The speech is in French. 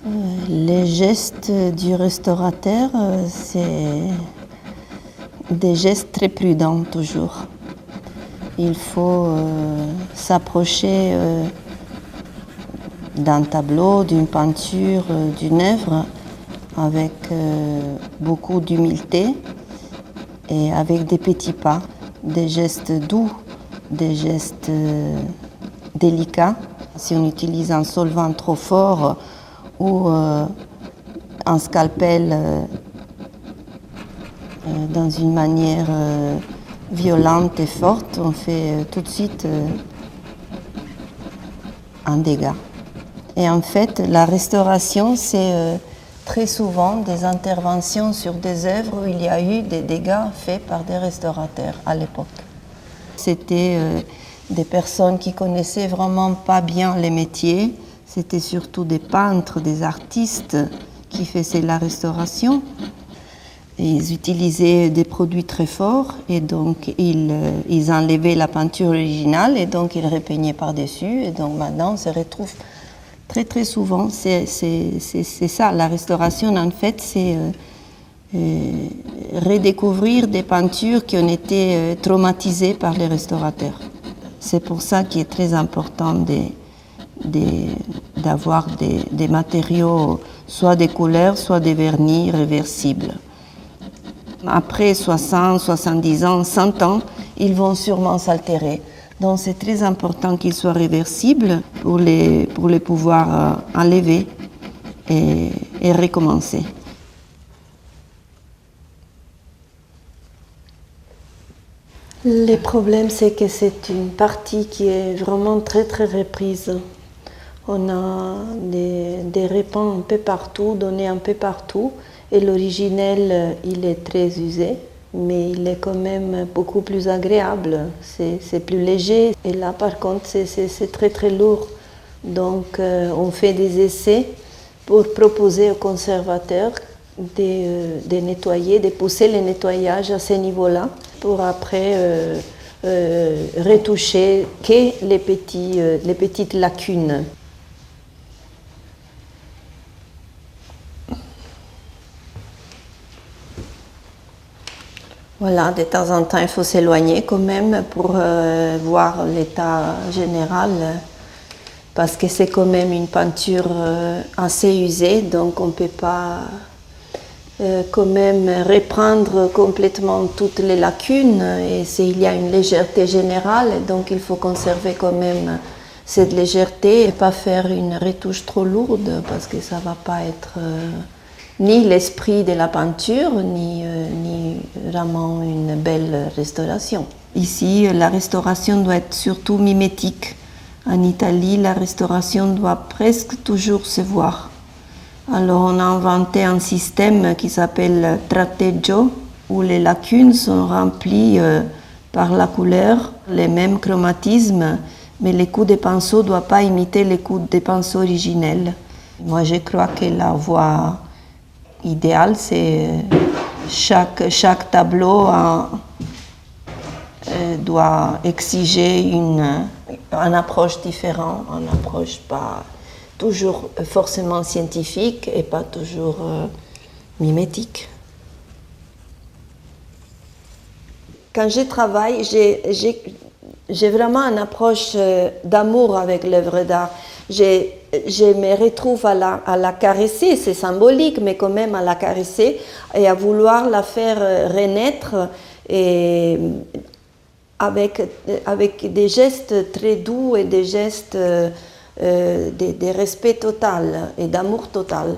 Les gestes du restaurateur, c'est des gestes très prudents toujours. Il faut s'approcher d'un tableau, d'une peinture, d'une œuvre avec beaucoup d'humilité et avec des petits pas, des gestes doux, des gestes délicats. Si on utilise un solvant trop fort ou un scalpel dans une manière violente et forte, on fait tout de suite un dégât. Et en fait, la restauration, c'est très souvent des interventions sur des œuvres où il y a eu des dégâts faits par des restaurateurs à l'époque. C'était des personnes qui connaissaient vraiment pas bien les métiers. C'était surtout des peintres, des artistes qui faisaient la restauration. Ils utilisaient des produits très forts et donc ils enlevaient la peinture originale et donc ils repeignaient par-dessus. Et donc maintenant, on se retrouve très très souvent. C'est ça, la restauration en fait, c'est redécouvrir des peintures qui ont été traumatisées par les restaurateurs. C'est pour ça qu'il est très important d'avoir des matériaux, soit des couleurs, soit des vernis réversibles. Après 60, 70 ans, 100 ans, ils vont sûrement s'altérer. Donc c'est très important qu'ils soient réversibles pour les pouvoir enlever et recommencer. Le problème, c'est que c'est une partie qui est vraiment très très reprise. On a des répans un peu partout, donnés un peu partout, et l'originel, il est très usé, mais il est quand même beaucoup plus agréable, c'est plus léger. Et là, par contre, c'est très très lourd. Donc, on fait des essais pour proposer aux conservateurs de nettoyer, de pousser le nettoyage à ce niveau-là, pour après retoucher que les petites lacunes. Voilà, de temps en temps, il faut s'éloigner quand même pour voir l'état général, parce que c'est quand même une peinture assez usée, donc on ne peut pas quand même reprendre complètement toutes les lacunes, et il y a une légèreté générale, donc il faut conserver quand même cette légèreté et pas faire une retouche trop lourde, parce que ça ne va pas être ni l'esprit de la peinture, ni vraiment une belle restauration. Ici, la restauration doit être surtout mimétique. En Italie, la restauration doit presque toujours se voir. Alors, on a inventé un système qui s'appelle tratteggio, où les lacunes sont remplies par la couleur, les mêmes chromatismes, mais les coups de pinceau ne doivent pas imiter les coups de pinceau originels. Moi, je crois que la voie idéal, c'est chaque tableau doit exiger une approche différente, une approche pas toujours forcément scientifique et pas toujours mimétique. Quand je travaille, j'ai vraiment une approche d'amour avec l'œuvre d'art. Je me retrouve à la caresser, c'est symbolique, mais quand même à la caresser et à vouloir la faire renaître et avec des gestes très doux et des gestes de respect total et d'amour total.